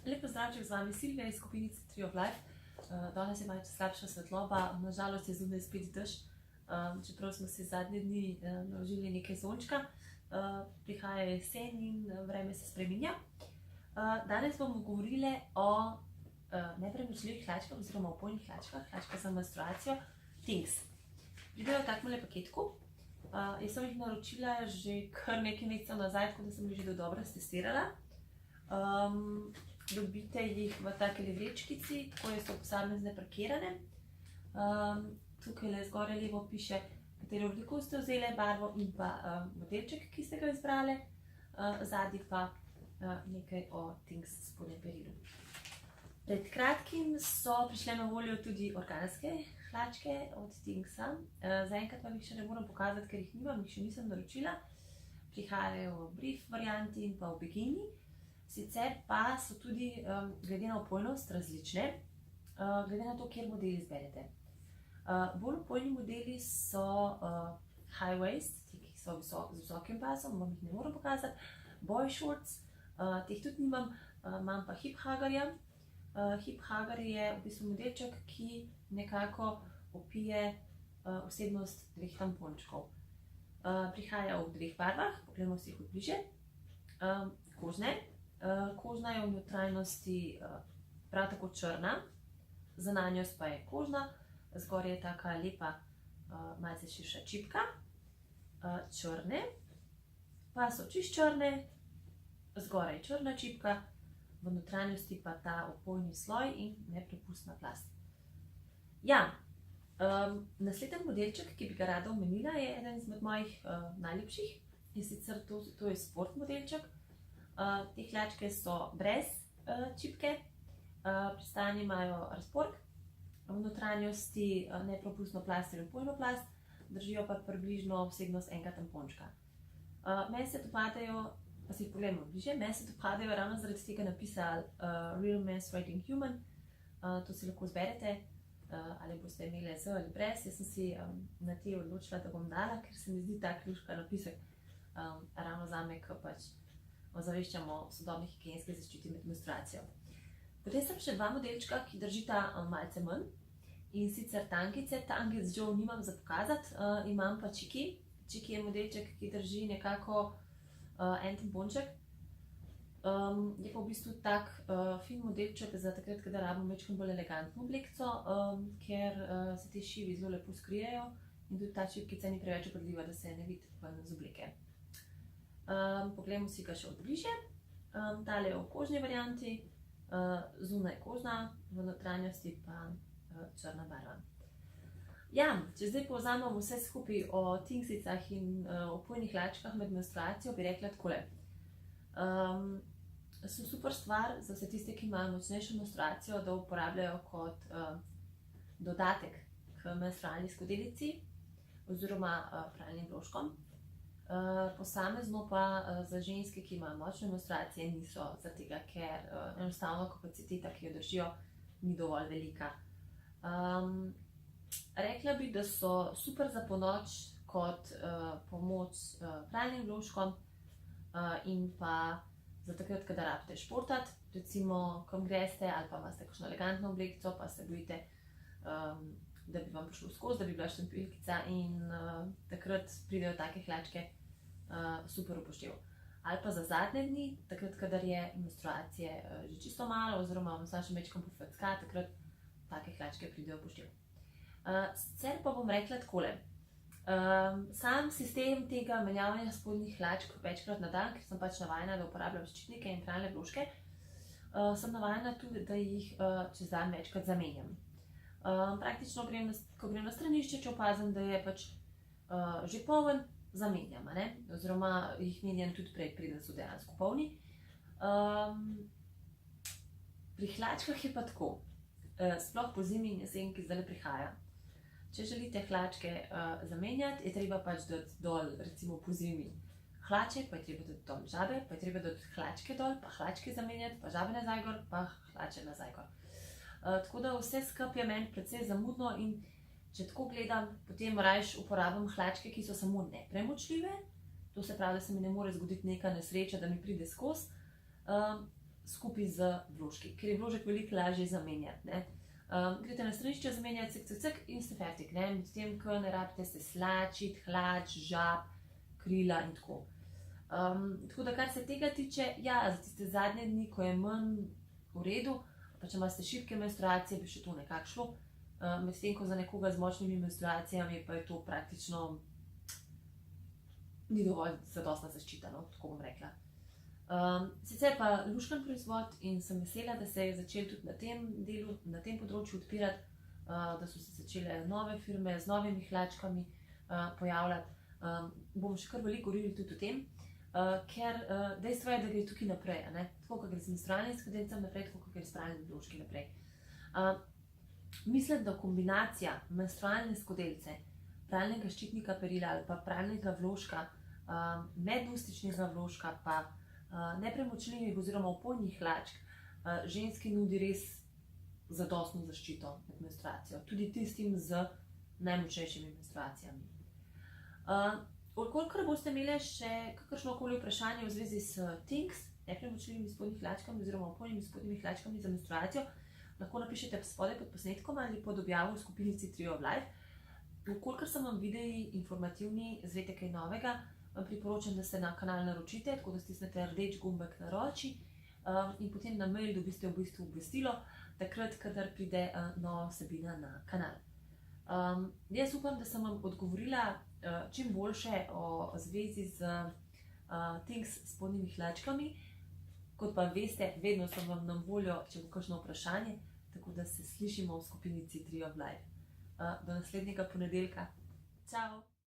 Lep pozdravček, z vami Silvija iz skupinice Tree of Life. Danes je malce slabša svetloba, nažalost je zunaj spet dež, čeprav smo si zadnje dni naložili nekaj sončka. Prihaja jesen in vreme se spreminja. Danes bomo govorile o neprenočljivih hlačkah oziroma opojnih hlačkah, hlačkah za menstruacijo Things. Pridejo v takmole paketku. Jaz sem jih naročila že kar nekaj mesecev nazaj, tako da sem jih že dobro stestirala. Dobite jih v takele vrečkici, tako so posamezne pakirane. Tukaj zgoraj levo piše, katero obliko ste vzeli, barvo in pa modelček, ki ste ga izbrali. Zadnji pa nekaj o Things spodnjem perilu. Pred kratkim so prišle na voljo tudi organske hlačke od Thingsa. Zaenkrat vam jih še ne moram pokazati, ker jih nimam, jih še nisem naročila. Prihajajo v brief varianti in pa v bikini. Sicer pa so tudi glede na opojnost različne, glede na to, kjer model izberete. Bolj opojni modeli so high waist, ti, ki so z visokim pasom, vam jih ne moram pokazati. Boy shorts, teh tudi nimam, imam pa hip huggerja. Hip hugger je v bistvu modelček, ki nekako opije vsebnost dveh tampončkov. Prihaja v dveh barvah, pogledamo si jih od bliže. Kožne. Kožna je v notranjosti prav tako črna, zunanjost pa je kožna, zgoraj je taka lepa, malce širša čipka. Črne pa so čist črne, zgoraj črna čipka, v notranjosti pa ta opojni sloj in neprepustna plast. Ja, naslednji modelček, ki bi ga rada omenila, je eden izmed mojih najljubših, in sicer to je sport modelček. Te hlačke so brez čipke, pri strani imajo razpork, v notranjosti nepropustno plast in opojno plast, držijo pa približno vsebnost enega tampončka. Meni se dopadajo, pa si jih pogledamo bliže, meni se dopadajo ravno zaradi tega napisa Real Menstruating Human. To si lahko izberete, ali boste imeli z ali brez. Jaz sem si na te odločila, da bom dala, ker se mi zdi tak luška napisek ravno zame, ko pač ozaveščamo o sodobni higienski zaščiti med menstruacijo. Potem sem še dva modelčka, ki držita malce manj, in sicer tangice. Tangic Joe nimam za pokazati, imam pa Chiki. Chiki je modelček, ki drži nekako en tamponček. Je pa v bistvu tak fin modelček za takrat, kada rabimo večkrat bolj elegantno oblekco, ker se te šivi zelo lepo skrijejo in tudi ta šipkica ni preveč vpadljiva, da se ne vidi ven z obleke. Poglejmo si ga še od bliže. Tale je v kožni varianti, zunaj kožna, v notranjosti pa črna barva. Ja, če zdaj povzamem vse skupaj o Thingsicah in opojnih hlačkah med menstruacijo, bi rekla takole. So super stvar za vse tiste, ki imajo močnejšo menstruacijo, da uporabljajo kot dodatek k menstrualni skodelici oziroma pralnim vložkom. Posamezno pa za ženske, ki imajo močne menstruacije, niso, zaradi tega, ker enostavno kapaciteta, ki jo držijo, ni dovolj velika. Rekla bi, da so super za ponoč kot pomoč pralnim vložkom in pa za takrat, kada rabite športati, recimo, kam greste ali pa imate kakšno elegantno oblekco, pa se bojite, da bi vam prišlo skozi, da bi bila štempeljica, in takrat pridejo take hlačke super upoštev. Ali pa za zadnje dni, takrat, kadar je menstruacije že čisto malo oziroma vam samo še mečkam pofecka, takrat take hlačke pridejo upoštev. Sicer pa bom rekla takole. Sam sistem tega menjavanja spodnjih hlačk večkrat na dan, ker sem pač navajena, da uporabljam ščitnike in pralne vložke, sem navajena tudi, da jih čez dan večkrat zamenjam. Praktično, ko grem na stranišče, če opazim, da je pač že poln, zamenjam, oziroma jih menjam tudi prej, preden so dejansko polni. Pri hlačkah je pa tako, sploh po zimi in jesen, ki zdaj prihaja. Če želite hlačke zamenjati, je treba pač dati dol, recimo po zimi hlače, pa je treba dati dol žabe, pa je treba dati hlačke dol, pa hlačke zamenjati, pa žabe nazaj gor, pa hlače nazaj gor. Tako da vse skupaj je meni precej zamudno in če tako gledam, potem rajš uporabim hlačke, ki so samo nepremočljive. To se pravi, da se mi ne more zgoditi neka nesreča, da mi pride skozi. skupaj z vložki, ker je vložek veliko lažje zamenjati. Greste na stranišče zamenjati, cek in ste fertik, medtem ko ne rabite se slačiti, hlač, žab, krila in tako. Tako da, kar se tega tiče, ja, za tiste zadnje dni, ko je manj v redu, pa če imate šibke menstruacije, bi še to nekako šlo, medtem ko za nekoga z močnimi menstruacijami pa je to praktično ni dovolj zadostna zaščita, no, tako bom rekla. Sicer pa luškan proizvod in sem vesela, da se je začel tudi na tem delu, na tem področju odpirati, da so se začele nove firme z novimi hlačkami pojavljati. Bomo še kar veliko govorili tudi o tem, ker dejstvo je, da gre tukaj naprej, tako kot gre z menstrualnim skodelica naprej, tako kot gre s pralnimi vložki naprej. Mislim, da kombinacija menstrualne skodelice, pralnega ščitnika perila ali pa pralnega vložka, medustičnega vložka pa nepremočljivih oziroma opojnih hlačk ženski nudi res zadostno zaščito med menstruacijo, tudi tistim z najmočnejšimi menstruacijami. Kolikor boste imeli še kakršnokoli vprašanje v zvezi s Tinks, nepremočljivimi spodnjimi hlačkami oziroma opojnimi spodnjimi hlačkami za menstruacijo, lahko napišete spodaj pod posnetkom ali pod objavo v skupinici Tree of Life. Kolikor so vam videi informativni, izveste kaj novega, vam priporočam, da se na kanal naročite, tako da stisnete rdeč gumbek naroči in potem na mail dobite v bistvu obvestilo, takrat, kadar pride nova vsebina na kanal. Jaz upam, da sem vam odgovorila čim boljše o zvezi z Tinks spodnjimi hlačkami. Kot pa veste, vedno sem vam na voljo, če bo kakšno vprašanje, tako da se slišimo v skupinici Tree of Life. Do naslednjega ponedeljka. Čau!